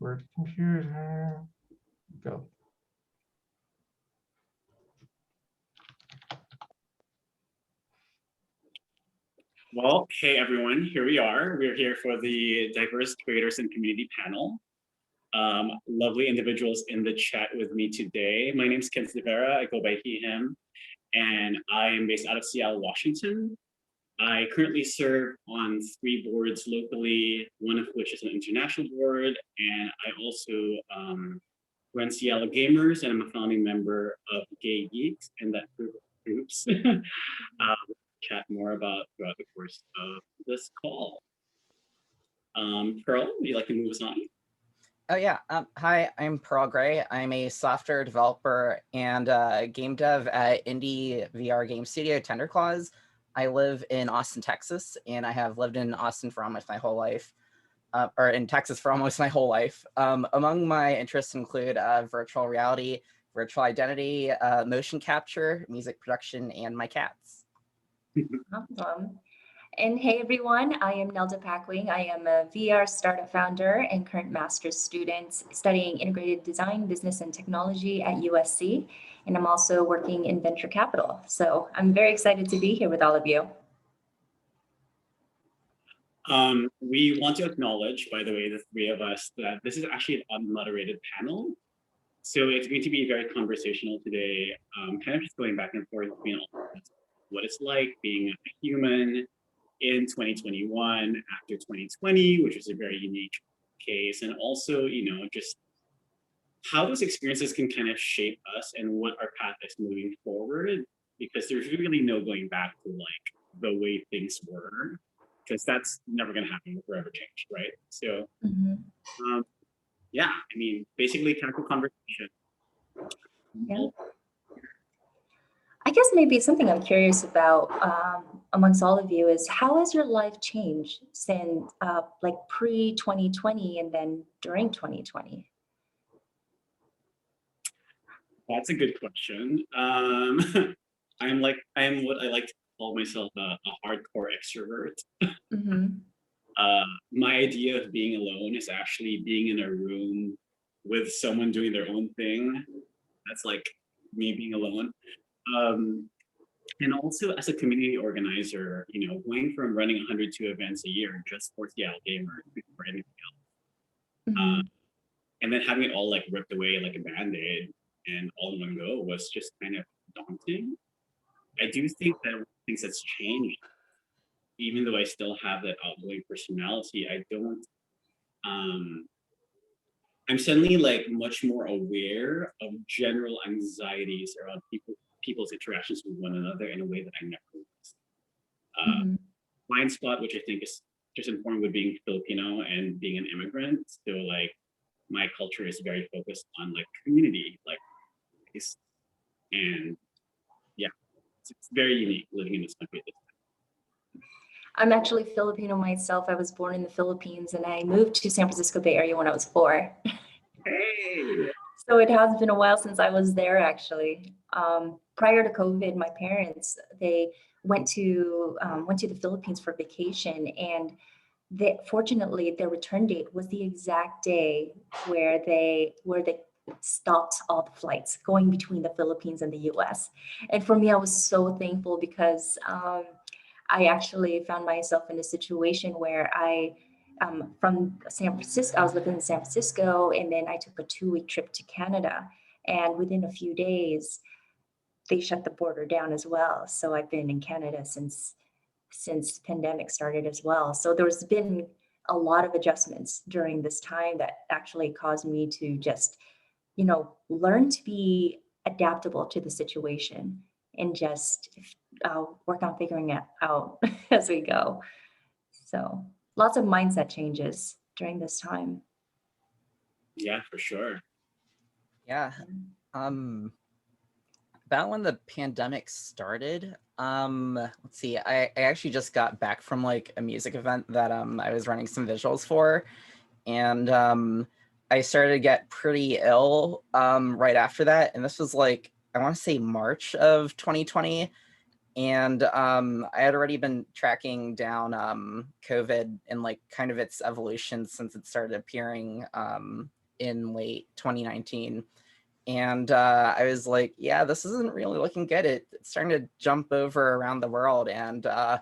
Word computer. Go. Well, hey everyone, here we are. We're here for the Diverse Creators and Community panel. Lovely individuals in the chat with me today. My name is Ken Rivera, I go by he, him, and I am based out of Seattle, Washington. I currently serve on 3 boards locally, one of which is an international board, and I also run Seattle Gamers, and I'm a founding member of Gay Geeks and that group of groups. Chat more about throughout the course of this call. Pearl, would you like to move us on? Oh yeah, hi, I'm Pearl Gray. I'm a software developer and game dev at indie VR game studio Tenderclaws. I live in Austin, Texas, and I have lived in Austin for almost my whole life, or in Texas for almost my whole life. Among my interests include virtual reality, virtual identity, motion capture, music production, and my cats. Awesome. And hey everyone, I am Nelda Packwing. I am a VR startup founder and current master's student studying integrated design, business, and technology at USC. And I'm also working in venture capital. So I'm very excited to be here with all of you. We want to acknowledge, by the way, the 3 of us, that this is actually an unmoderated panel. So it's going to be very conversational today, kind of just going back and forth between what it's like being a human in 2021 after 2020, which was a very unique case, and also, you know, just how those experiences can kind of shape us and what our path is moving forward, because there's really no going back to like the way things were, because that's never going to happen, forever change, right? So yeah, I mean, basically casual conversation. Yeah. I guess maybe something I'm curious about amongst all of you is how has your life changed since like pre-2020 and then during 2020? That's a good question. I am what I like to call myself a hardcore extrovert. My idea of being alone is actually being in a room with someone doing their own thing. That's like me being alone. And also as a community organizer, you know, going from running 102 events a year just for Seattle Gamers before anything else, and then having it all like ripped away like a band-aid and all in one go was just kind of daunting. I do think that things that's changed, even though I still have that outgoing personality, I don't, I'm suddenly like much more aware of general anxieties around people's interactions with one another in a way that I never was. Blind spot, which I think is just important with being Filipino and being an immigrant. So like my culture is very focused on like community, like peace, and yeah, it's very unique living in this country at this time. I'm actually Filipino myself. I was born in the Philippines and I moved to San Francisco Bay Area when I was 4. Hey. So it has been a while since I was there actually. Prior to COVID, my parents, they went to the Philippines for vacation, and fortunately their return date was the exact day where they stopped all the flights going between the Philippines and the US. And for me, I was so thankful because I actually found myself in a situation where from San Francisco, I was living in San Francisco, and then I took a 2-week trip to Canada. And within a few days, they shut the border down as well. So I've been in Canada since the pandemic started as well. So there's been a lot of adjustments during this time that actually caused me to just, you know, learn to be adaptable to the situation and just work on figuring it out as we go. So lots of mindset changes during this time. Yeah, for sure. Yeah. About when the pandemic started, let's see, I actually just got back from like a music event that I was running some visuals for, and I started to get pretty ill right after that, and this was like, I want to say March of 2020, And I had already been tracking down COVID and like kind of its evolution since it started appearing in late 2019. And I was like, yeah, this isn't really looking good. It's starting to jump over around the world. And I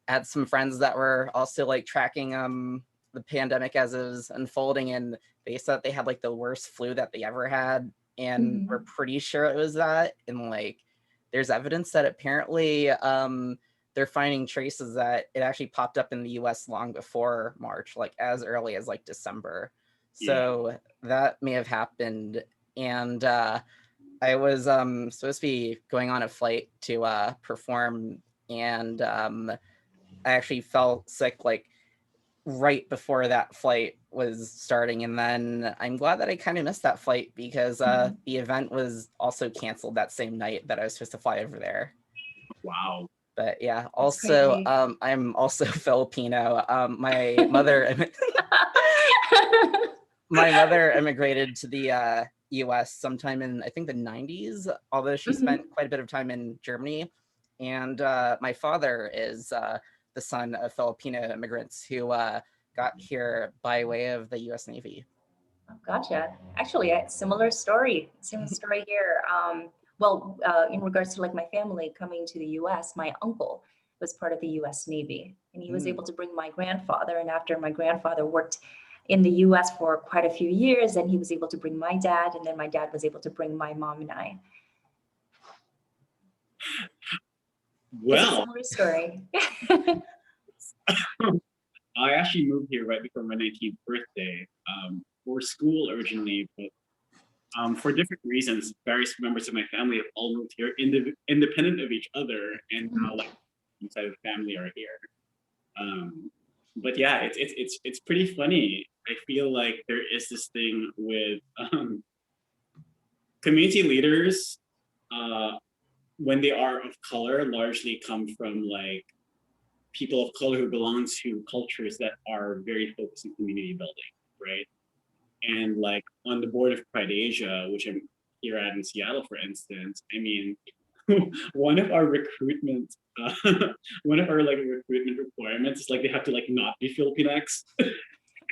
had some friends that were also like tracking the pandemic as it was unfolding, and they said they had like the worst flu that they ever had. And we're pretty sure it was that. And like, there's evidence that apparently they're finding traces that it actually popped up in the US long before March, like as early as like December. So that may have happened. And I was supposed to be going on a flight to perform, and I actually fell sick like right before that flight was starting. And then I'm glad that I kind of missed that flight because the event was also canceled that same night that I was supposed to fly over there. Wow. But yeah, also I'm also Filipino. My mother immigrated to the US sometime in, I think, the 90s, although she spent quite a bit of time in Germany. And my father is the son of Filipino immigrants who got here by way of the US Navy. Oh, gotcha. Actually, similar story here. Well, in regards to like my family coming to the US, my uncle was part of the US Navy, and he was able to bring my grandfather. And after my grandfather worked in the US for quite a few years, and he was able to bring my dad, and then my dad was able to bring my mom and I. Well, it's a similar story. I actually moved here right before my 19th birthday for school originally, but for different reasons, various members of my family have all moved here independent of each other, and now like inside of the family are here. But yeah, it's pretty funny. I feel like there is this thing with community leaders when they are of color, largely come from like people of color who belong to cultures that are very focused on community building, right? And like on the board of Pride Asia, which I'm here at in Seattle, for instance, I mean, one of our recruitment requirements is like they have to like not be Filipinx.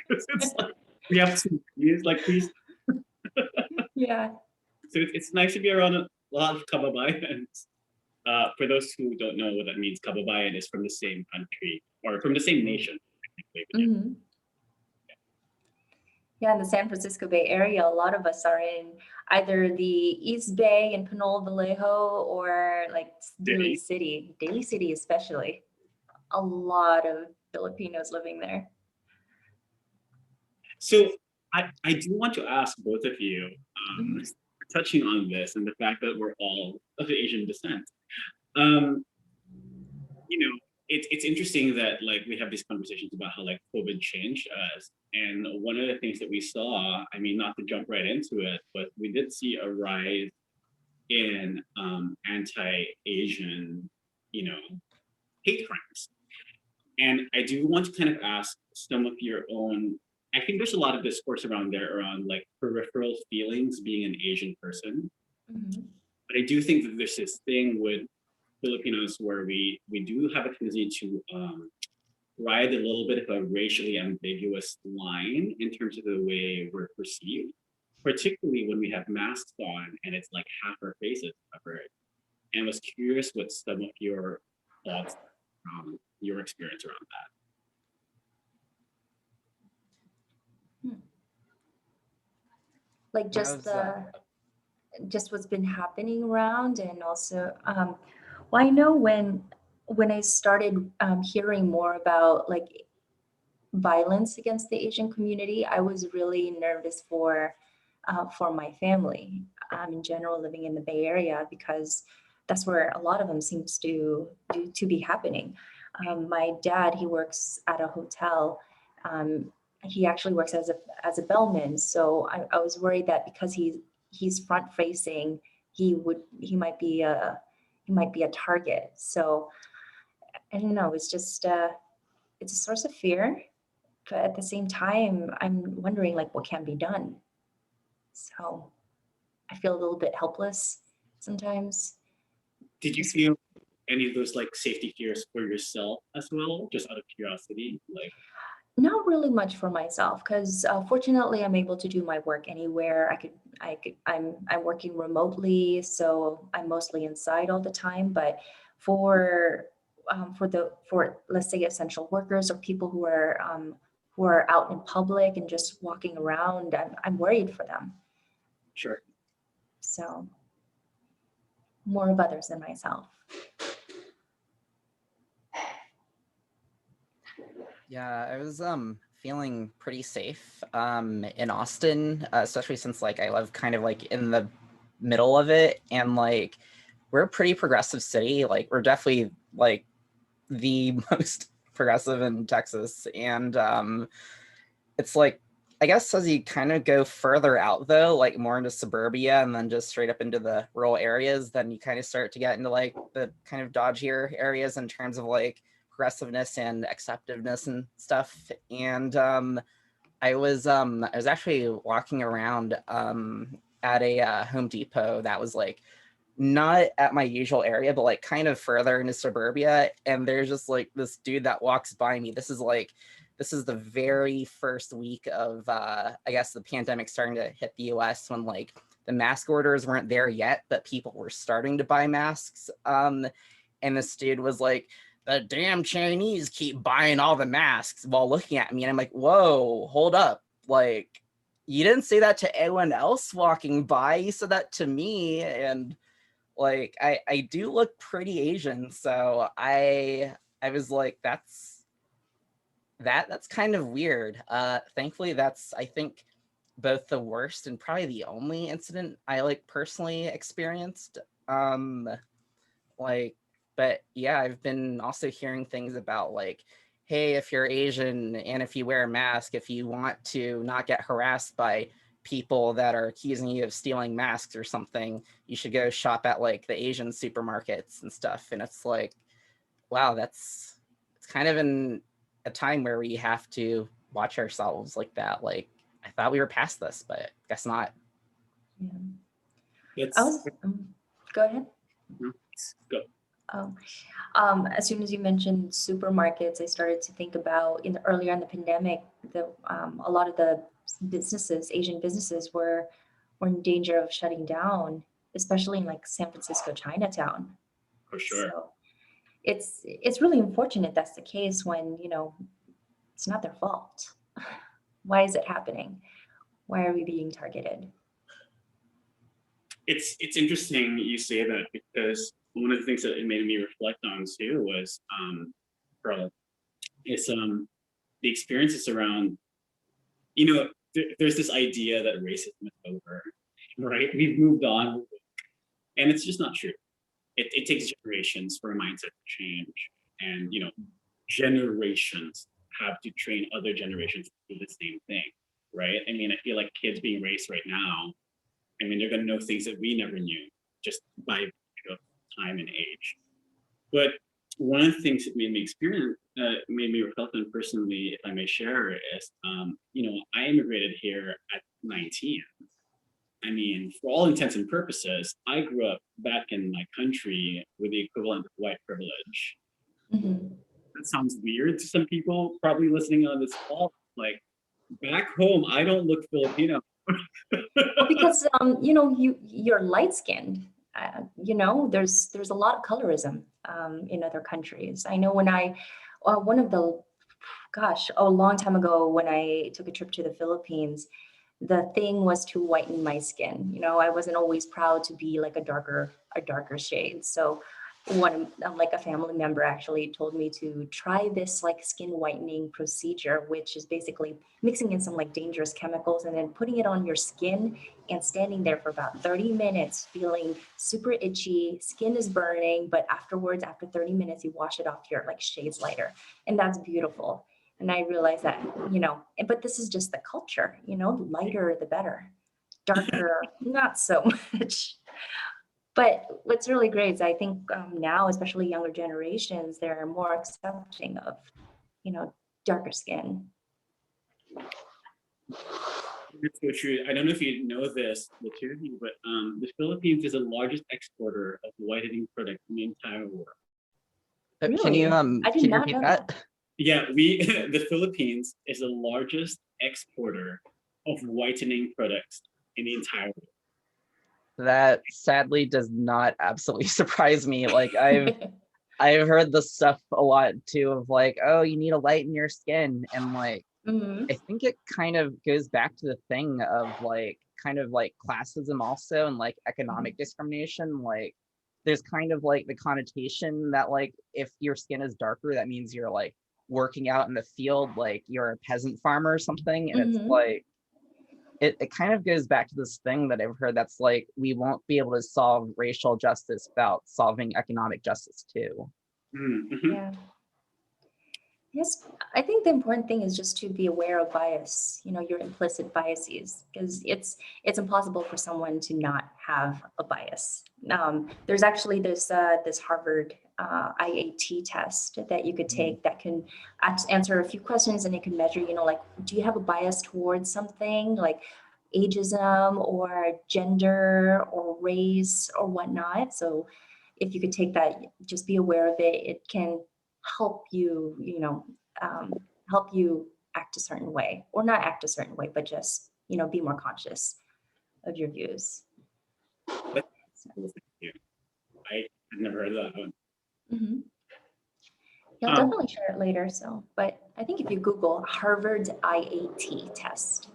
It's like we have to use like please. Yeah. So it's nice to be around a lot of kababayans. For those who don't know what that means, kababayan is from the same country or from the same nation. Yeah, in the San Francisco Bay Area, a lot of us are in either the East Bay in Pinole Vallejo or like Daly City especially. A lot of Filipinos living there. So I do want to ask both of you, touching on this and the fact that we're all of Asian descent. You know, it's interesting that like we have these conversations about how like COVID changed us. And one of the things that we saw, I mean, not to jump right into it, but we did see a rise in anti-Asian, hate crimes. And I do want to kind of ask some of your own, I think there's a lot of discourse around there around like peripheral feelings being an Asian person. But I do think that there's this thing with Filipinos where we do have a tendency to ride a little bit of a racially ambiguous line in terms of the way we're perceived, particularly when we have masks on and it's like half our faces covered. And I was curious what some of your thoughts, your experience around that. Like just what's been happening around, and also well, I know when I started hearing more about like violence against the Asian community, I was really nervous for my family in general living in the Bay Area, because that's where a lot of them seems to be happening. My dad, he works at a hotel. He actually works as a bellman, so I was worried that because he's front facing, he might be a target. So I don't know, it's just it's a source of fear, but at the same time I'm wondering like what can be done. So I feel a little bit helpless sometimes. Did you feel any of those like safety fears for yourself as well, just out of curiosity? Like, Not really much for myself, because fortunately I'm able to do my work anywhere. I'm working remotely, so I'm mostly inside all the time. But for for let's say essential workers or people who are out in public and just walking around, I'm worried for them. sure. So more of others than myself. Yeah, I was feeling pretty safe in Austin, especially since like I live kind of like in the middle of it, and like we're a pretty progressive city. Like we're definitely like the most progressive in Texas, and it's like I guess as you kind of go further out though, like more into suburbia and then just straight up into the rural areas, then you kind of start to get into like the kind of dodgier areas in terms of like progressiveness and acceptiveness and stuff. And I was actually walking around at a Home Depot that was like not at my usual area, but like kind of further into suburbia. And there's just like this dude that walks by me. This is the very first week of I guess the pandemic starting to hit the US, when like the mask orders weren't there yet, but people were starting to buy masks. And this dude was like, the damn Chinese keep buying all the masks, while looking at me. And I'm like, whoa, hold up. Like, you didn't say that to anyone else walking by. You said that to me. And like, I do look pretty Asian. So I was like, that's kind of weird. Thankfully, that's, I think, both the worst and probably the only incident I like personally experienced. Like, but yeah, I've been also hearing things about like, hey, if you're Asian and if you wear a mask, if you want to not get harassed by people that are accusing you of stealing masks or something, you should go shop at like the Asian supermarkets and stuff. And it's like, wow, it's kind of in a time where we have to watch ourselves like that. Like, I thought we were past this, but guess not. Yeah. It's I was, go ahead. go. As soon as you mentioned supermarkets, I started to think about earlier in the pandemic, a lot of the businesses, Asian businesses, were in danger of shutting down, especially in like San Francisco, Chinatown. For sure. So it's really unfortunate that's the case when, it's not their fault. Why is it happening? Why are we being targeted? It's interesting you say that, because one of the things that it made me reflect on too was Carla, is the experiences around, there's this idea that racism is over, right? We've moved on, and it's just not true. It takes generations for a mindset to change, and generations have to train other generations to do the same thing, right? I mean, I feel like kids being raised right now, I mean, they're going to know things that we never knew just by time and age. But one of the things that made me reflect on personally, if I may share, is, I immigrated here at 19. I mean, for all intents and purposes, I grew up back in my country with the equivalent of white privilege. Mm-hmm. That sounds weird to some people probably listening on this call. Like, back home, I don't look Filipino. Well, because you're light skinned. There's a lot of colorism in other countries. I know when a long time ago when I took a trip to the Philippines, the thing was to whiten my skin. I wasn't always proud to be like a darker shade. So like a family member actually told me to try this like skin whitening procedure, which is basically mixing in some like dangerous chemicals and then putting it on your skin and standing there for about 30 minutes, feeling super itchy, skin is burning, but afterwards, after 30 minutes, you wash it off, you're like shades lighter. And that's beautiful. And I realized that, but this is just the culture, the lighter, the better. Darker, not so much. But what's really great is I think now, especially younger generations, they're more accepting of, darker skin. It's so true. I don't know if you know this, the two of you, but the Philippines is the largest exporter of whitening products in the entire world. Can you Really? I did can you not repeat know that? Yeah, we the Philippines is the largest exporter of whitening products in the entire world. That sadly does not absolutely surprise me. Like I've heard this stuff a lot too of like, oh, you need to lighten your skin. And like Hmm. I think it kind of goes back to the thing of like kind of like classism also and like economic discrimination. Like there's kind of like the connotation that like if your skin is darker, that means you're like working out in the field, like you're a peasant farmer or something. And it's Hmm. like it kind of goes back to this thing that I've heard that's like we won't be able to solve racial justice without solving economic justice too. Mhm. Yeah. Yes, I think the important thing is just to be aware of bias, your implicit biases, because it's impossible for someone to not have a bias. There's actually this Harvard IAT test that you could take that can answer a few questions, and it can measure, like, do you have a bias towards something like ageism or gender or race or whatnot. So if you could take that, just be aware of it. It can help you, um, help you act a certain way, or not act a certain way, but just, be more conscious of your views. That's cool. Thank you. I had never heard of that one. Mhm. Yeah, I'll Um, definitely share it later. So, but I think if you Google Harvard IAT test,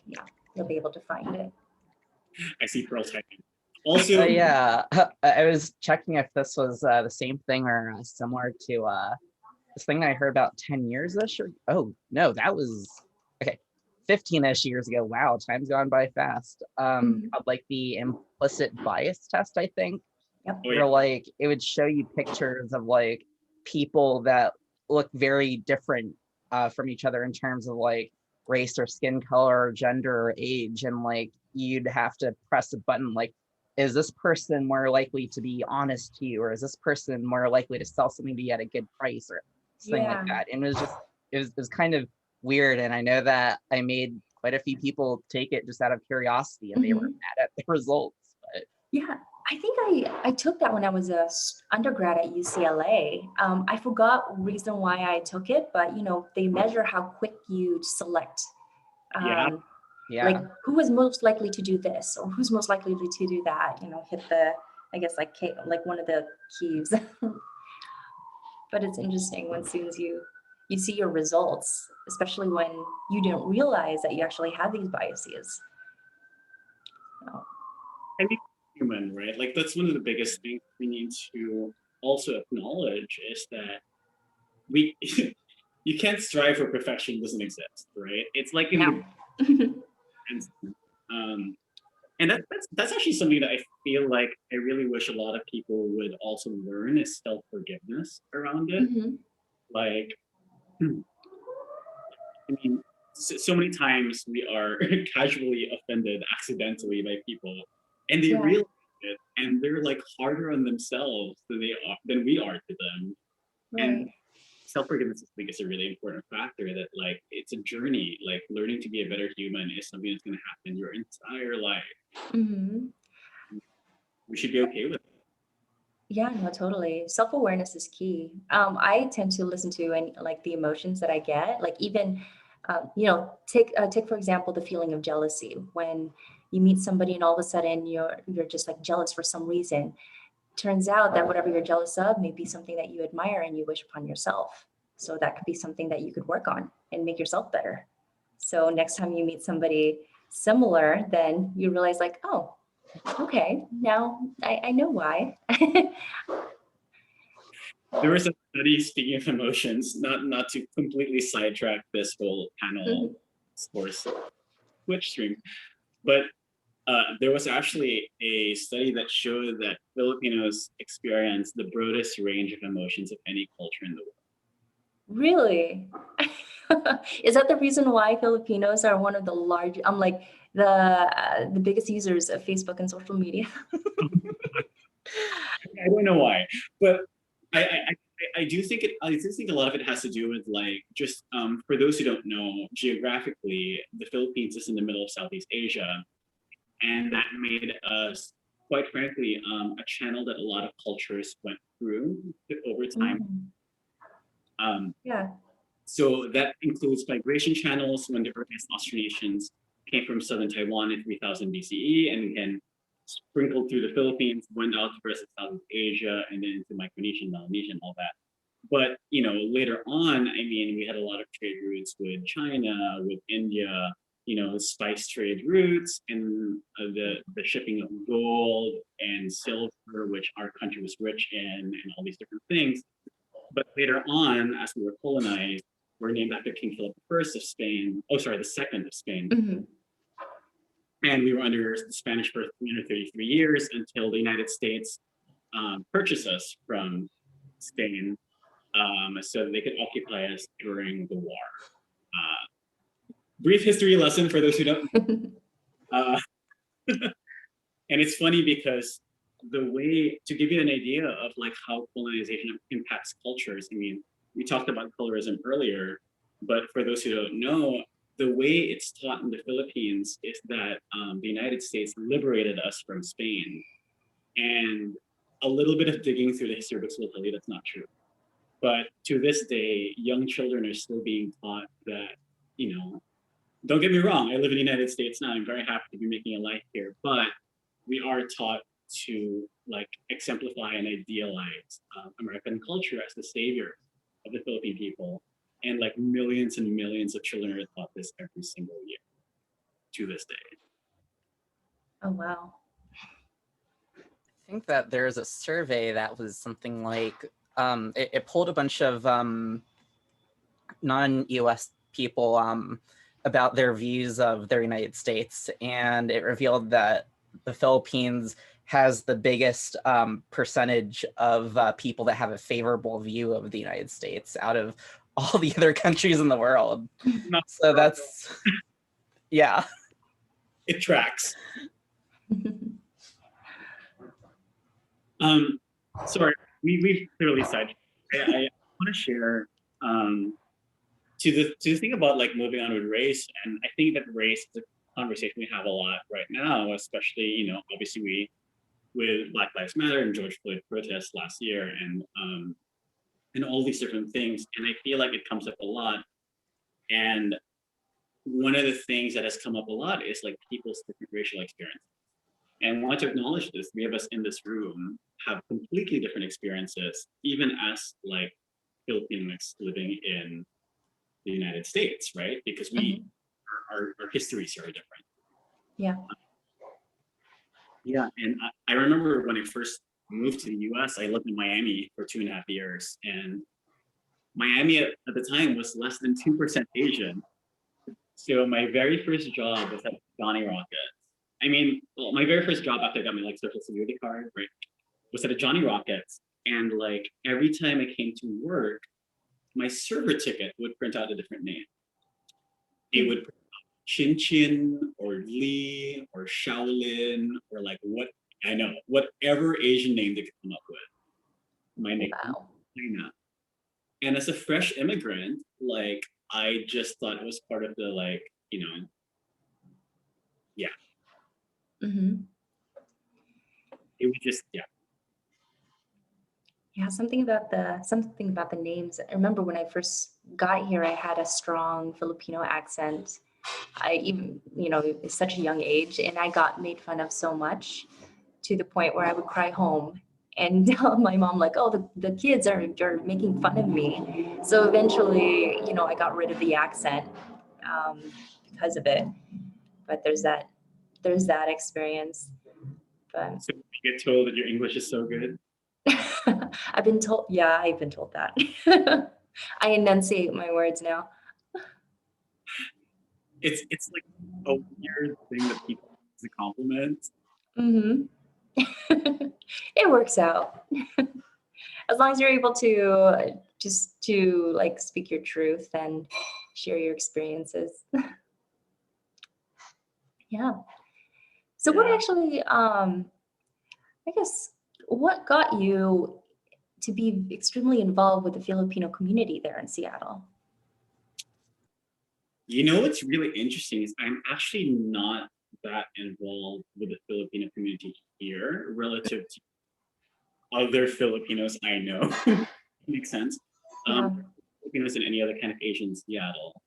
yeah, you'll be able to find it. I see Pearl typing. Also, Yeah, I was checking if this was the same thing or similar to this thing I heard about 10 years ish. Oh no, that was okay, 15-ish years ago. Wow, time's gone by fast. Mhm. Called like the implicit bias test, I think, Yep. oh, where yeah. like it would show you pictures of like people that look very different from each other in terms of like race or skin color or gender or age, and like you'd have to press a button like, is this person more likely to be honest to you, or is this person more likely to sell something to you at a good price or something like Yeah. that. And it was just it was kind of weird, and I know that I made quite a few people take it just out of curiosity, and they were Mhm. mad at the results. But Yeah, I think I took that when I was a undergrad at UCLA. I forgot reason why I took it, but they measure how quick you select, Yeah. like yeah, who is most likely to do this or who's most likely to do that. Hit the, I guess, like one of the keys. But it's interesting when soon as you see your results, especially when you don't realize that you actually have these biases. So, I mean, human, right? Like that's one of the biggest things we need to also acknowledge is that we you can't strive for perfection doesn't exist, right? It's like in yeah. the um and that's actually something that I feel like I really wish a lot of people would also learn is self-forgiveness around it. Mhm. Like I mean, so many times we are casually offended accidentally by people, and they Yeah. realize it, and they're like harder on themselves than we are to them. Right. And self-forgiveness is, I think, is a really important factor. That like it's a journey. Like learning to be a better human is something that's going to happen your entire life. Mhm. We should be okay with it. Yeah, no, totally. Self-awareness is key. I tend to listen to and like the emotions that I get, like even, take for example the feeling of jealousy when you meet somebody and all of a sudden you're just like jealous for some reason. Turns out that whatever you're jealous of may be something that you admire and you wish upon yourself. So that could be something that you could work on and make yourself better. So next time you meet somebody similar, then you realize like, oh, okay, now I know why. There was a study, speaking of emotions, not to completely sidetrack this whole panel course Twitch stream, but there was actually a study that showed that Filipinos experience the broadest range of emotions of any culture in the world. Really? Is that the reason why Filipinos are one of the large, like the biggest users of Facebook and social media? I don't know why, but I do think I do think a lot of it has to do with like just for those who don't know, geographically, the Philippines is in the middle of Southeast Asia, and that made us quite frankly, a channel that a lot of cultures went through over time. Yeah. So that includes migration channels when the earliest Austronesians came from southern Taiwan in 3000 BCE and then sprinkled through the Philippines, went out to rest of Southeast Asia and then into Micronesian, Melanesian, all that. But later on, I mean, we had a lot of trade routes with China, with India, spice trade routes, and the shipping of gold and silver, which our country was rich in, and all these different things. But later on, as we were colonized, we're named after King Philip I of Spain. Oh, sorry, the second of Spain. And we were under the Spanish for 333 years until the United States purchased us from Spain so that they could occupy us during the war. Brief history lesson for those who don't. And it's funny because the way, to give you an idea of like how colonization impacts cultures, I mean, we talked about colorism earlier, but for those who don't know, the way it's taught in the Philippines is that the United States liberated us from Spain. And a little bit of digging through the history books will tell you that's not true. But to this day, young children are still being taught that, don't get me wrong, I live in the United States now, I'm very happy to be making a life here, but we are taught to like exemplify and idealize American culture as the savior of the Philippine people. And like millions and millions of children are taught this every single year to this day. Oh, wow. I think that there's a survey that was something like, it pulled a bunch of non-US people about their views of their United States, and it revealed that the Philippines has the biggest percentage of people that have a favorable view of the United States out of all the other countries in the world. So that's, yeah. It tracks. Sorry, we've clearly said. I want to share to the thing about like moving on with race, and I think that race is a conversation we have a lot right now, especially obviously with Black Lives Matter and George Floyd protests last year, and all these different things, and I feel like it comes up a lot. And one of the things that has come up a lot is like people's different racial experiences. And I want to acknowledge this. Three of us in this room have completely different experiences, even as like Filipinos living in the United States, right? Because our histories are different. Yeah. Yeah, and I remember when I first moved to the US, I lived in Miami for 2.5 years, and Miami at the time was less than 2% Asian. So my very first job was at Johnny Rockets. I mean, well, my very first job after I got my like social security card, right, was at a Johnny Rockets. And like every time I came to work, my server ticket would print out a different name. It would print out Chin Chin or Lee or Shaolin or like whatever Asian name they could come up with. My name was China. And as a fresh immigrant, like I just thought it was part of the like, yeah. It was just, yeah. Yeah, something about the names. I remember when I first got here, I had a strong Filipino accent. I even, at such a young age, and I got made fun of so much to the point where I would cry home and tell my mom like, oh, the kids are making fun of me. So eventually, I got rid of the accent because of it. But there's that experience. But So you get told that your English is so good. I've been told that. I enunciate my words now. It's like a weird thing that people use a compliment. It works out. As long as you're able to like speak your truth and share your experiences. Yeah. So what actually, I guess, what got you to be extremely involved with the Filipino community there in Seattle? What's really interesting is I'm actually not that involved with the Filipino community here relative to other Filipinos I know. Makes sense. Yeah. Filipinos and any other kind of Asian Seattle.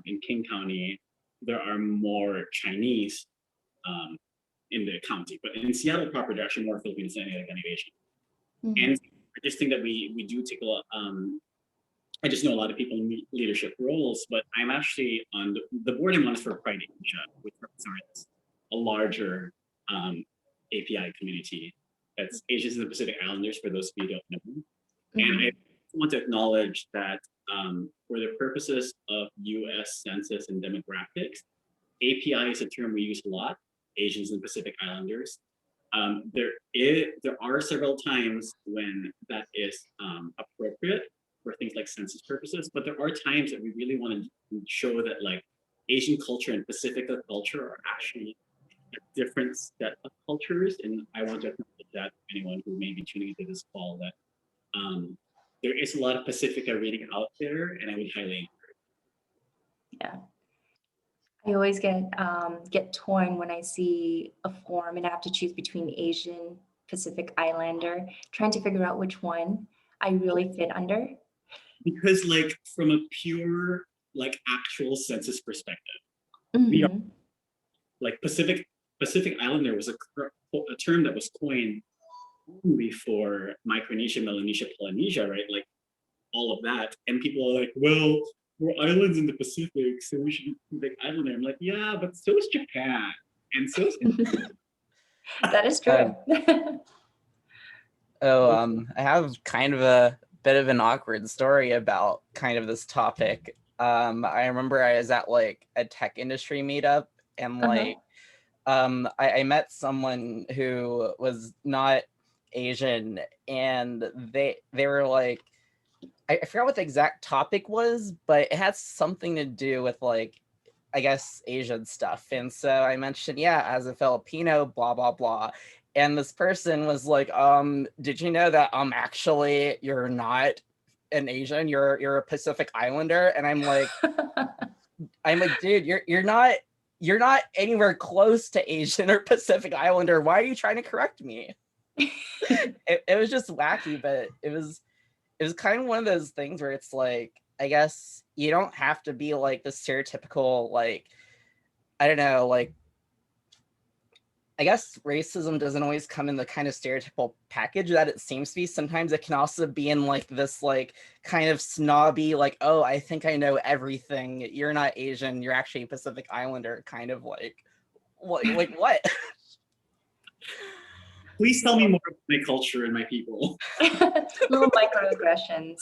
In King County, there are more Chinese in the county, but in Seattle proper, there are actually more Filipinos than any other kind of Asian. Mhm. And I just think that we do take a lot. I just know a lot of people in leadership roles, but I'm actually on the board I'm on is for Pride Asia, which represents a larger API community. That's Asians and the Pacific Islanders, for those of you who don't know. And I want to acknowledge that for the purposes of US Census and demographics, API is a term we use a lot, Asians and Pacific Islanders. There are several times when that is appropriate for things like census purposes, but there are times that we really want to show that like Asian culture and Pacifica culture are actually a different set of cultures. And I want to acknowledge that to anyone who may be tuning into this call that there is a lot of Pacifica reading out there, and I would highly encourage. Yeah. I always get torn when I see a form and I have to choose between Asian, Pacific Islander, trying to figure out which one I really fit under. Because like from a pure like actual census perspective, we are like Pacific Islander was a term that was coined only for Micronesia, Melanesia, Polynesia, right? Like all of that. And people are like, well, we're islands in the Pacific, so we should be Pacific Islander. I'm like, yeah, but so is Japan. And so is That is true. I have kind of a bit of an awkward story about kind of this topic. I remember I was at like a tech industry meetup, and like I met someone who was not Asian, and they were like, I forgot what the exact topic was, but it had something to do with like, I guess, Asian stuff. And so I mentioned, yeah, as a Filipino, blah, blah, blah. And this person was like, did you know that actually you're not an Asian, you're a Pacific Islander? And I'm like, dude, you're not anywhere close to Asian or Pacific Islander. Why are you trying to correct me? It was just wacky, but it was kind of one of those things where it's like, I guess you don't have to be like the stereotypical, like, I don't know, like, I guess racism doesn't always come in the kind of stereotypical package that it seems to be. Sometimes it can also be in like this like kind of snobby, like, oh, I think I know everything. You're not Asian. You're actually a Pacific Islander, kind of like what? Please tell me more about my culture and my people. Little microaggressions.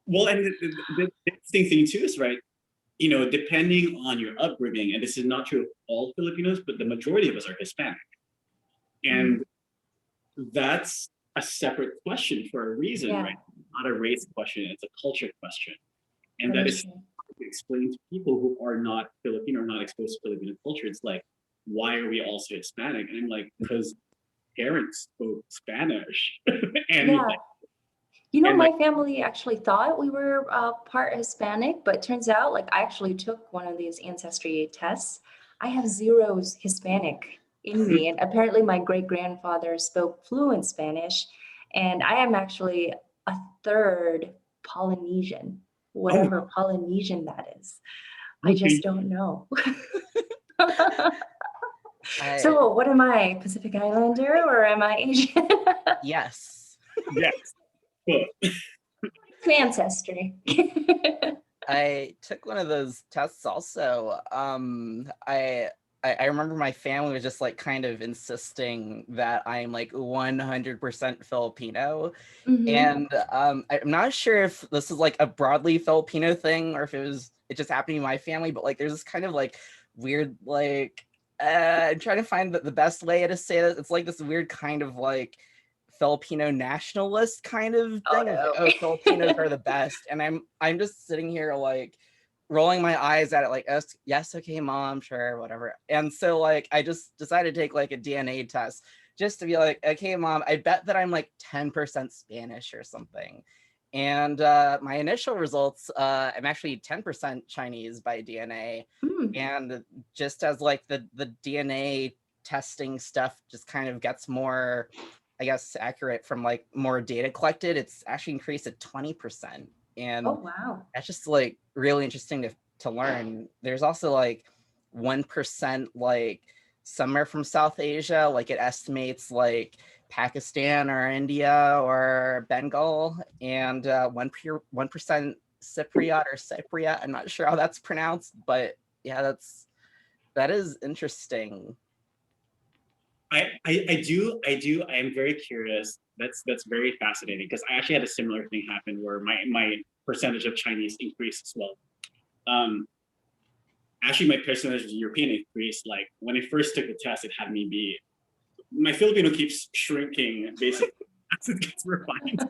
Well, and the interesting thing too is, right, you know, depending on your upbringing, and this is not true of all Filipinos, but the majority of us are Hispanic. And that's a separate question for a reason, right? Not a race question, it's a culture question. And that is to explain to people who are not Filipino or not exposed to Filipino culture. It's like, why are we also Hispanic? And I'm like, because parents spoke Spanish. And like, you know, and my like, family actually thought we were part Hispanic, but it turns out, like, I actually took one of these ancestry tests. I have 0 Hispanic in me, and apparently my great-grandfather spoke fluent Spanish, and I am actually a 3rd Polynesian, whatever Polynesian that is. I just don't know. So what am I, Pacific Islander, or am I Asian? Yes. Yes. Well, Ancestry. I took one of those tests also. I remember my family was just like kind of insisting that I'm like 100% Filipino. And I'm not sure if this is like a broadly Filipino thing or if it just happened in my family, but like there's this kind of like weird, like I'm trying to find the best way to say it. It's like this weird kind of like Filipino nationalist kind of thing. Oh, Filipinos are the best. And I'm just sitting here like rolling my eyes at it like, yes, okay, mom, sure, whatever. And so like I just decided to take like a DNA test just to be like, okay, mom, I bet that I'm like 10% Spanish or something. And my initial results, I'm actually 10% Chinese by DNA. And just as like the DNA testing stuff just kind of gets more, I guess, accurate from like more data collected, it's actually increased to 20%. And Oh, wow. that's just like really interesting to learn. There's also like 1% like somewhere from South Asia, like it estimates like Pakistan or India or Bengal, and 1% Cypriot or Cypriot. I'm not sure how that's pronounced, but yeah, that is interesting. I am very curious. That's very fascinating because I actually had a similar thing happen where my percentage of Chinese increased as well. Actually, my percentage of European increased. Like when I first took the test, it had me be my Filipino keeps shrinking basically as it gets refined.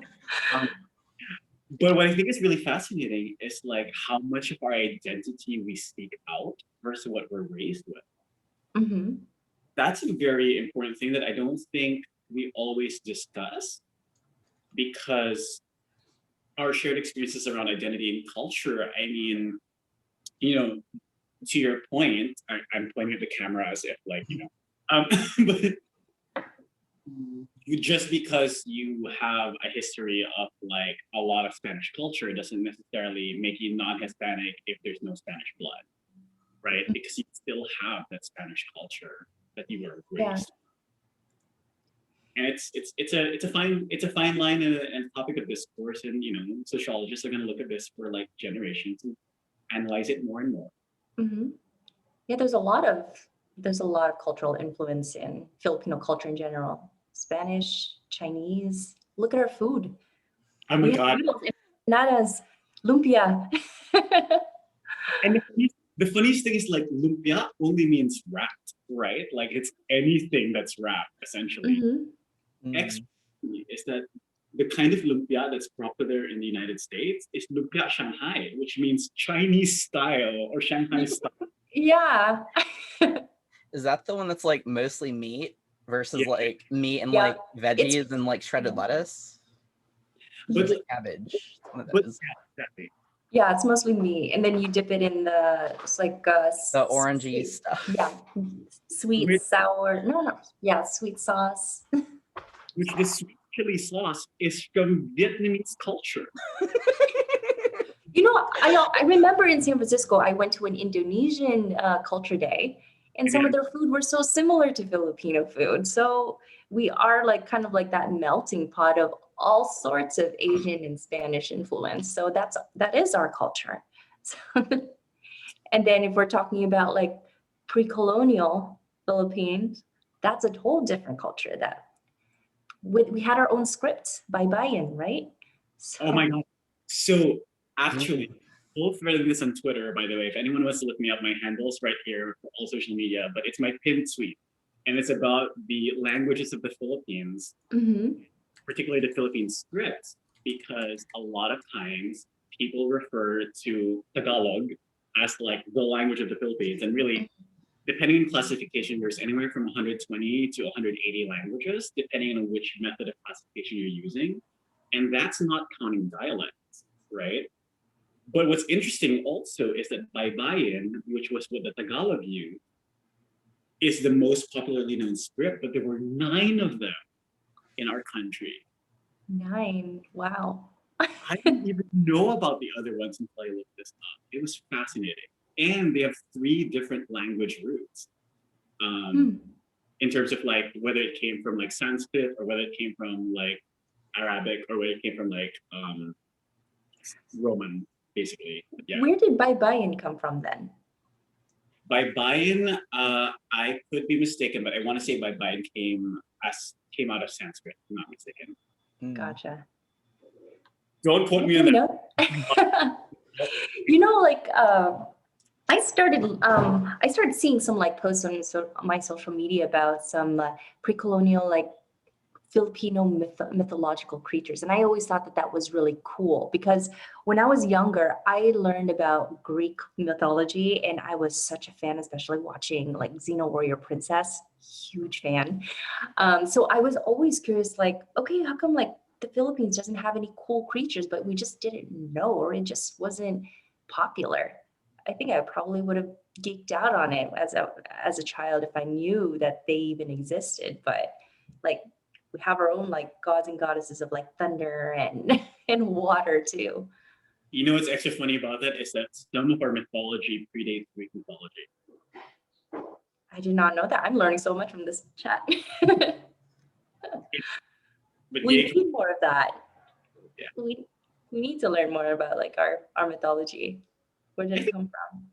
But what I think is really fascinating is like how much of our identity we speak out versus what we're raised with. That's a very important thing that I don't think we always discuss because our shared experiences around identity and culture, I mean, you know, to your point, I'm pointing at the camera as if like, but just because you have a history of like a lot of Spanish culture doesn't necessarily make you non-Hispanic if there's no Spanish blood, right? Because you still have that Spanish culture that you were raised. And it's a fine line and topic of discourse, and sociologists are going to look at this for like generations and analyze it more and more. Yeah, there's a lot of cultural influence in Filipino culture in general. Spanish, Chinese. Look at our food. Oh my God. Empanadas, lumpia. And the funniest thing is like lumpia only means wrapped, right? Like it's anything that's wrapped, essentially. Is that the kind of lumpia that's popular in the United States is lumpia Shanghai, which means Chinese style or Shanghai style. Yeah. Is that the one that's like mostly meat versus like meat and like veggies and like shredded lettuce? But like cabbage. Exactly. Yeah, it's mostly meat, and then you dip it in the the orangey stuff. Yeah, sweet, sour. Sweet sauce. Which the sweet chili sauce is from Vietnamese culture. I remember in San Francisco, I went to an Indonesian culture day, and some of their food were so similar to Filipino food. So we are like kind of like that melting pot of all sorts of Asian and Spanish influence. So that is our culture. And then if we're talking about like pre-colonial Philippines, that's a whole different culture. That we had our own script by Bayan, right? Oh my God. So actually, both threading this on Twitter, by the way, if anyone wants to look me up, my handle's right here for all social media, but it's my pinned tweet. And it's about the languages of the Philippines, particularly the Philippine scripts, because a lot of times people refer to Tagalog as like the language of the Philippines. And really, depending on classification, there's anywhere from 120 to 180 languages, depending on which method of classification you're using. And that's not counting dialects, right? But what's interesting also is that Baybayin, which was what the Tagalog used, is the most popularly known script, but there were 9 of them in our country. 9, wow. I didn't even know about the other ones until I looked this up. It was fascinating. And they have 3 different language roots. In terms of like whether it came from like Sanskrit or whether it came from like Arabic or whether it came from like Roman, basically. Yeah. Where did Baybayin come from then? Baybayin, I could be mistaken, but I want to say Baybayin came out of Sanskrit, if I'm not mistaken. Gotcha. Don't quote me on that. I started seeing some like posts on my social media about some pre-colonial like Filipino mythological creatures, and I always thought that was really cool because when I was younger, I learned about Greek mythology, and I was such a fan, especially watching like Xena Warrior Princess. Huge fan. So I was always curious, like, okay, how come like the Philippines doesn't have any cool creatures, but we just didn't know, or it just wasn't popular. I think I probably would have geeked out on it as a child if I knew that they even existed. But like we have our own like gods and goddesses of like thunder and and water too. You know what's extra funny about that is that some of our mythology predates Greek mythology. I did not know that. I'm learning so much from this chat. But We yeah, need more of that. Yeah. We need to learn more about like our mythology. Where did it come from?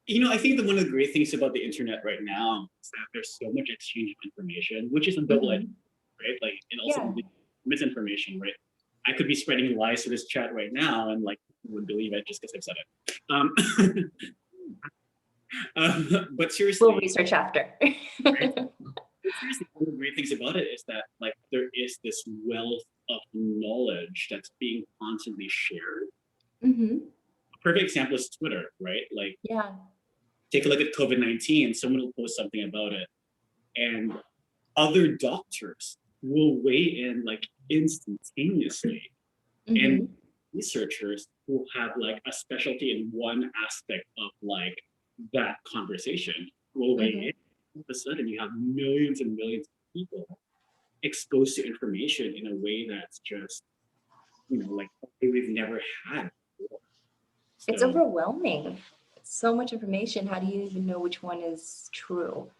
you know, I think that one of the great things about the internet right now is that there's so much exchange of information, which is a double-edged, right? Like, and also Yeah. misinformation, right? I could be spreading lies to this chat right now, and like people would believe it just because I've said it. But seriously, We'll research after. seriously, one of the great things about it is that like there is this wealth of knowledge that's being constantly shared. Hmm. A perfect example is Twitter, right? Like, Yeah. take a look at COVID-19, someone will post something about it, and other doctors will weigh in like instantaneously. Mhm. And researchers who have like a specialty in one aspect of like that conversation will weigh in. All of a sudden, you have millions and millions of people exposed to information in a way that's just, you know, like we've never had before. It's So, overwhelming. It's so much information. How do you even know which one is true?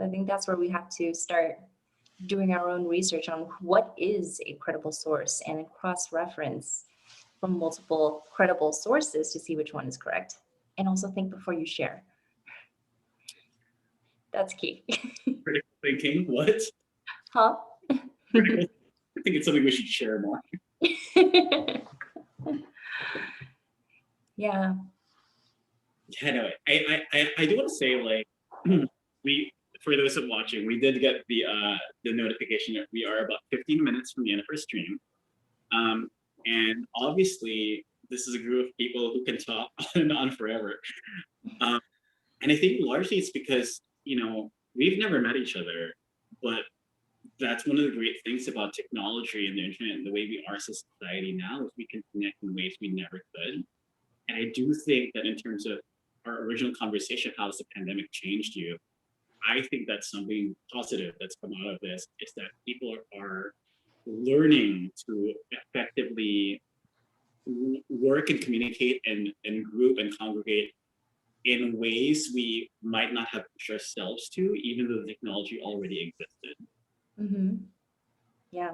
I think that's where we have to start doing our own research on what is a credible source and cross-reference from multiple credible sources to see which one is correct. And also think before you share. That's key. critical thinking, what? Huh? Critical, I think it's something we should share more. Yeah. Yeah, no, I do want to say like we, for those of watching, we did get the notification that we are about 15 minutes from the end of our stream. And obviously this is a group of people who can talk on and on forever. And I think largely it's because, you know, we've never met each other, but that's one of the great things about technology and the internet and the way we are as a society now is we can connect in ways we never could. And I do think that in terms of our original conversation, how has the pandemic changed you? I think that's something positive that's come out of this is that people are learning to effectively work and communicate and group and congregate in ways we might not have pushed ourselves to, even though the technology already existed. Mm-hmm. Yeah,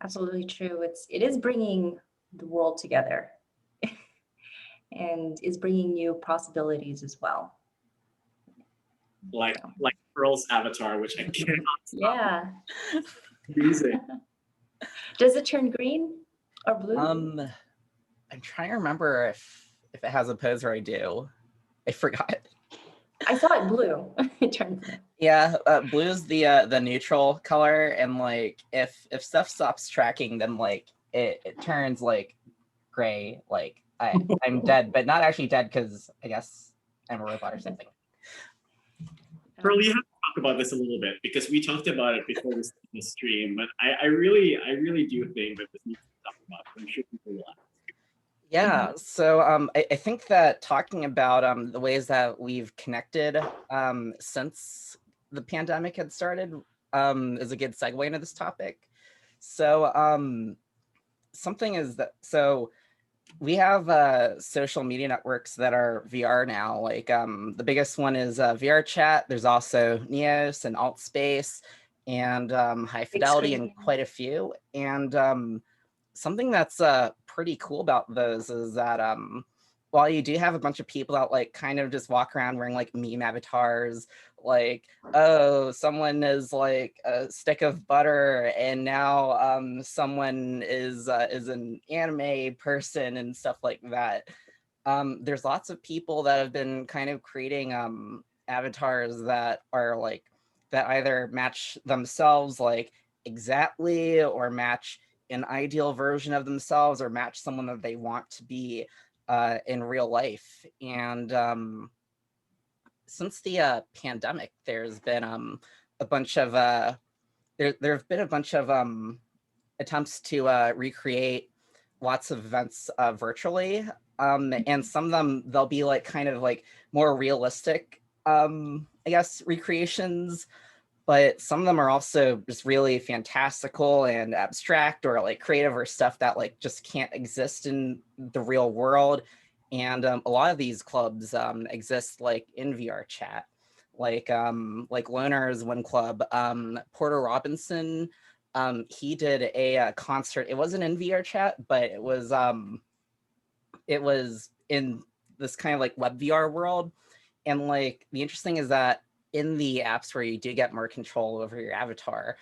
absolutely true. It is bringing the world together and is bringing new possibilities as well. Like Pearl's avatar, which I cannot stop Yeah. using. Does it turn green or blue? I'm trying to remember if it has a pose or I do. I forgot. I saw it blue. It turned blue. Yeah, blue is the neutral color, and like if stuff stops tracking, then like it turns like gray. Like I'm dead, but not actually dead because I guess I'm a robot or something. Pearl, you have to talk about this a little bit because we talked about it before we started the stream, but I really do think that this needs to be talked about. I'm sure people will ask. Yeah, so I think that talking about the ways that we've connected since the pandemic had started is a good segue into this topic. So something is that, so we have social media networks that are VR now. Like the biggest one is VR Chat. There's also Neos and AltSpace and High Fidelity and quite a few. And something that's pretty cool about those is that while you do have a bunch of people that like kind of just walk around wearing like meme avatars, like, oh, someone is like a stick of butter and now someone is an anime person and stuff like that. There's lots of people that have been kind of creating avatars that are like that either match themselves like exactly or match an ideal version of themselves or match someone that they want to be in real life. And since the pandemic, there's been a bunch of there have been a bunch of attempts to recreate lots of events virtually. And some of them, they'll be like kind of like more realistic, I guess, recreations. But some of them are also just really fantastical and abstract or like creative or stuff that like just can't exist in the real world. And a lot of these clubs exist like in VR chat, like Loners One Club. Porter Robinson, he did a concert. It wasn't in VR chat, but it was in this kind of like web VR world. And like the interesting is that in the apps where you do get more control over your avatar,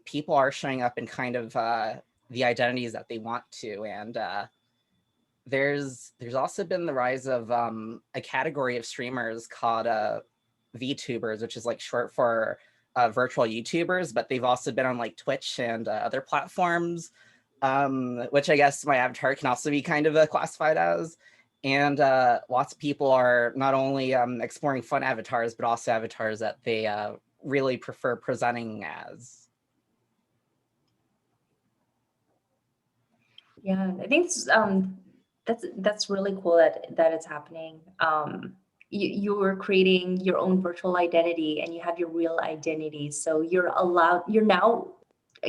people are showing up in kind of the identities that they want to. And there's also been the rise of a category of streamers called VTubers, which is like short for virtual YouTubers, but they've also been on like Twitch and other platforms, which I guess my avatar can also be kind of classified as. And lots of people are not only exploring fun avatars, but also avatars that they really prefer presenting as. Yeah, I think that's really cool that it's happening. You're creating your own virtual identity and you have your real identity. So you're now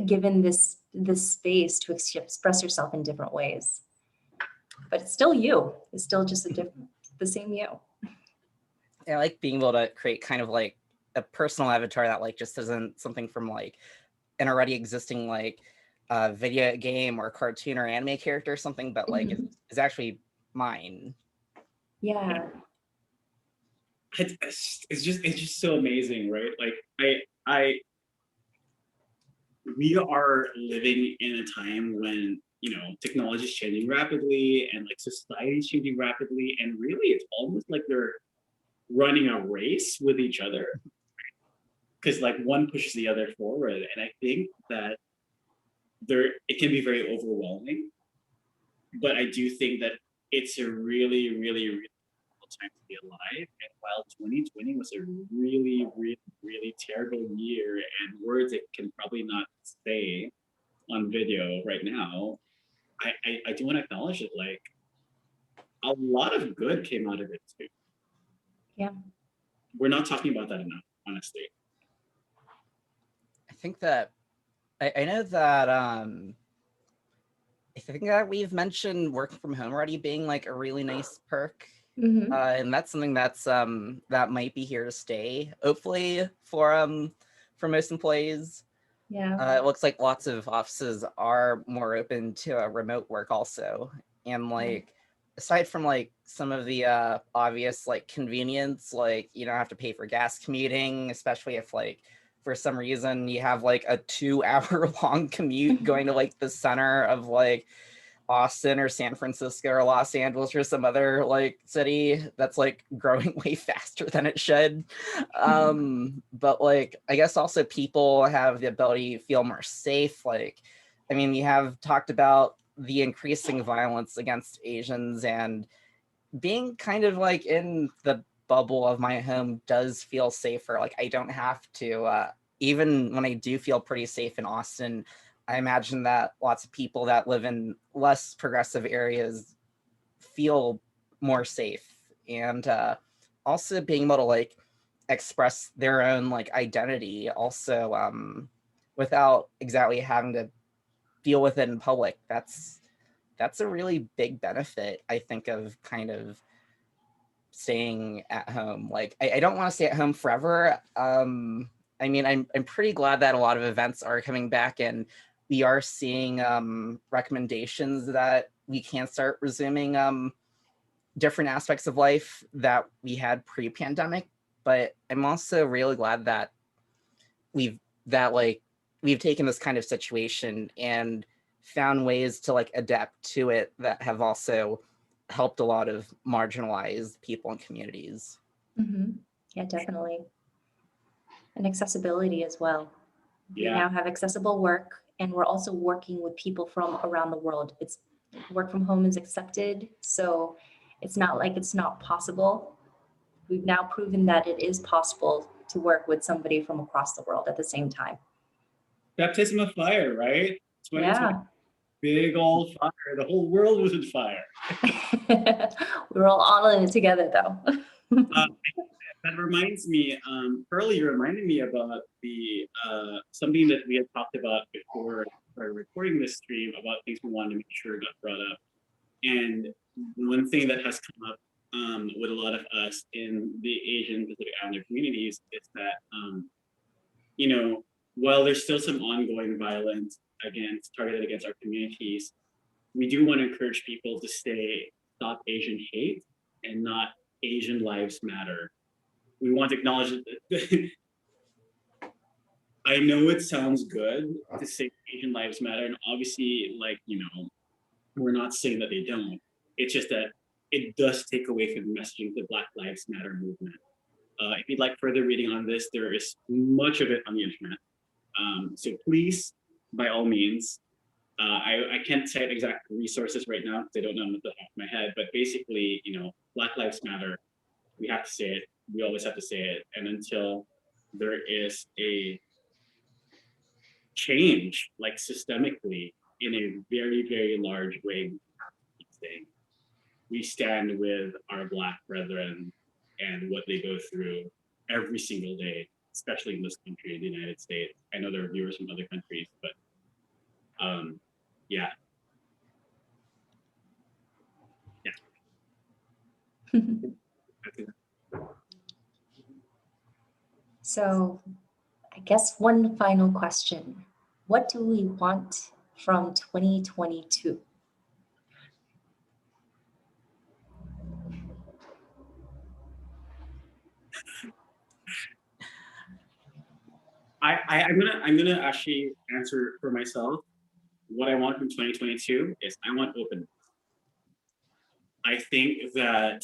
given this space to express yourself in different ways. But it's still you. It's still just the same you. I like being able to create kind of like a personal avatar that like just isn't something from like an already existing like video game or cartoon or anime character or something, but like it's actually mine. Yeah. It's just so amazing, right? Like we are living in a time when, you know, technology is changing rapidly and like society is changing rapidly, and really it's almost like they're running a race with each other, because like one pushes the other forward. And I think that it can be very overwhelming, but I do think that it's a really, really, really difficult time to be alive. And while 2020 was a really, really, really terrible year, and words it can probably not say on video right now, I do want to acknowledge that like a lot of good came out of it too. Yeah. We're not talking about that enough, honestly. I think that I know that I think that we've mentioned working from home already being like a really nice perk. And that's something that's that might be here to stay, hopefully, for most employees. Yeah. It looks like lots of offices are more open to remote work also. And like aside from like some of the obvious like convenience, like you don't have to pay for gas commuting, especially if like for some reason you have like a 2-hour long commute going to like the center of like Austin or San Francisco or Los Angeles or some other like city that's like growing way faster than it should. But like, I guess also people have the ability to feel more safe. Like, I mean, we have talked about the increasing violence against Asians, and being kind of like in the bubble of my home does feel safer. Like I don't have to, even when I do feel pretty safe in Austin, I imagine that lots of people that live in less progressive areas feel more safe. And also being able to like express their own like identity also without exactly having to deal with it in public. That's a really big benefit, I think, of kind of staying at home. Like I don't want to stay at home forever. I mean, I'm pretty glad that a lot of events are coming back, and we are seeing recommendations that we can start resuming different aspects of life that we had pre-pandemic. But I'm also really glad that we've taken this kind of situation and found ways to like adapt to it that have also helped a lot of marginalized people and communities. Yeah, definitely. And accessibility as well. We Yeah. now have accessible work, and we're also working with people from around the world. It's work from home is accepted, so it's not like it's not possible. We've now proven that it is possible to work with somebody from across the world at the same time. Baptism of fire, right? Yeah. Big old fire. The whole world was on fire. We're all in it together, though. That reminds me, Pearl, you reminded me about the something that we had talked about before recording this stream about things we wanted to make sure got brought up. And one thing that has come up with a lot of us in the Asian Pacific Islander communities is that, you know, while there's still some ongoing violence targeted against our communities, we do want to encourage people to stop Asian hate and not Asian lives matter. We want to acknowledge that I know it sounds good to say Asian lives matter, and obviously, like, you know, we're not saying that they don't. It's just that it does take away from the messaging of the Black Lives Matter movement. If you'd like further reading on this, there is much of it on the internet. So please, by all means, I can't cite exact resources right now because I don't know them at the top of my head, but basically, you know, Black Lives Matter, we have to say it. We always have to say it. And until there is a change, like systemically, in a very, very large way, we stand with our Black brethren and what they go through every single day, especially in this country, the United States. I know there are viewers from other countries, but yeah. So I guess one final question. What do we want from 2022? I'm gonna actually answer for myself. What I want from 2022 is I want openness. I think that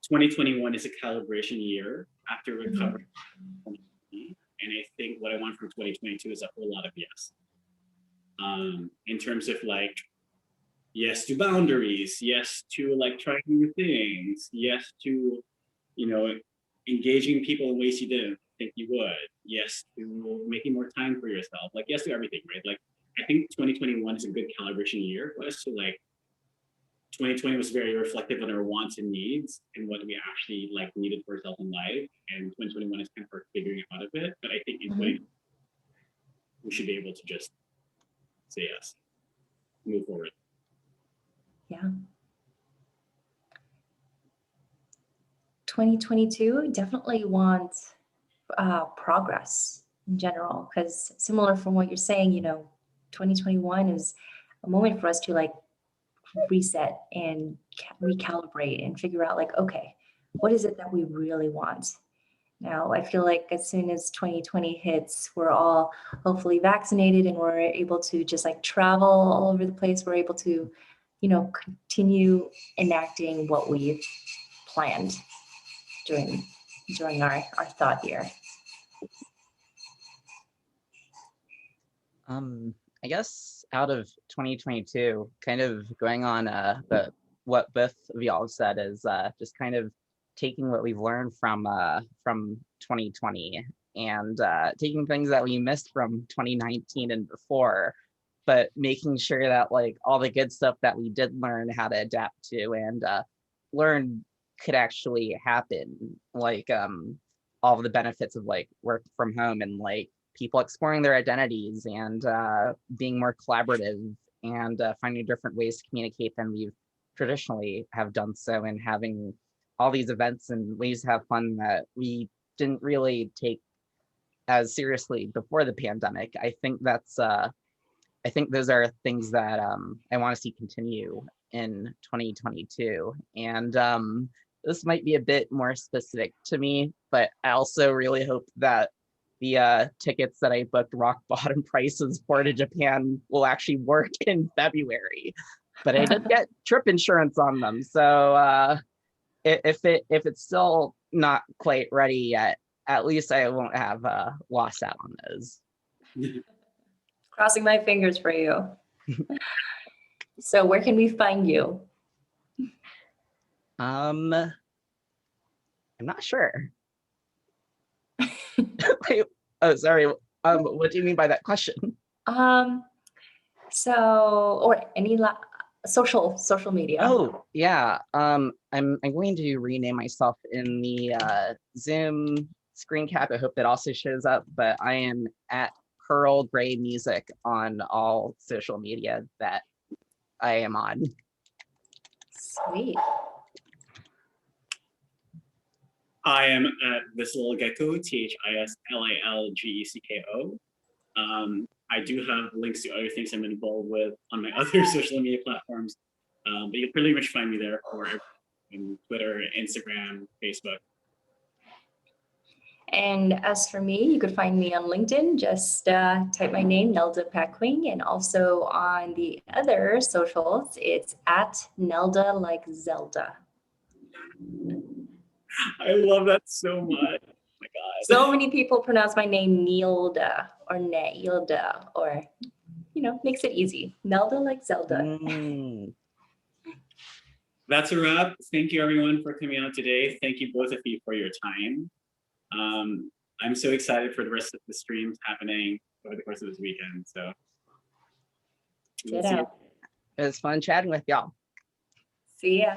2021 is a calibration year after recovering from 2020, and I think what I want from 2022 is a whole lot of yes. In terms of like, yes to boundaries, yes to like trying new things, yes to, you know, engaging people in ways you didn't think you would, yes to making more time for yourself, like yes to everything, right? Like I think 2021 is a good calibration year for us to like 2020 was very reflective on our wants and needs and what we actually like needed for ourselves in life. And 2021 is kind of for figuring out of it. But I think in 2020, we should be able to just say yes, move forward. Yeah. 2022 definitely wants progress in general, because similar from what you're saying, you know, 2021 is a moment for us to like reset and recalibrate and figure out like, okay, what is it that we really want? Now, I feel like as soon as 2020 hits, we're all hopefully vaccinated and we're able to just like travel all over the place. We're able to, you know, continue enacting what we've planned during our thought year. I guess out of 2022, kind of going on what both of y'all said is just kind of taking what we've learned from 2020 and taking things that we missed from 2019 and before, but making sure that like all the good stuff that we did learn how to adapt to and learn could actually happen, like all of the benefits of like work from home and like people exploring their identities and being more collaborative and finding different ways to communicate than we've traditionally have done so, and having all these events and ways to have fun that we didn't really take as seriously before the pandemic. I think that's I think those are things that I want to see continue in 2022. And this might be a bit more specific to me, but I also really hope that the tickets that I booked rock bottom prices for to Japan will actually work in February. But I did get trip insurance on them, so if it's still not quite ready yet, at least I won't have lost out on those. Crossing my fingers for you. So where can we find you? I'm not sure. Wait, oh, sorry. What do you mean by that question? So, or any social media. Oh, yeah. I'm going to rename myself in the Zoom screen cap. I hope that also shows up, but I am at Pearl Gray Music on all social media that I am on. Sweet. I am at this little gecko, THISLALGECKO. I do have links to other things I'm involved with on my other social media platforms, but you'll pretty much find me there for Twitter, Instagram, Facebook. And as for me, you could find me on LinkedIn. Just type my name, Nelda Packwing, and also on the other socials, it's at Nelda like Zelda. I love that so much. Oh my God. So many people pronounce my name Neilda or Neilda, or, you know, makes it easy. Nelda like Zelda. Mm. That's a wrap. Thank you everyone for coming out today. Thank you both of you for your time. I'm so excited for the rest of the streams happening over the course of this weekend. So we'll see you. Ditto. It was fun chatting with y'all. See ya.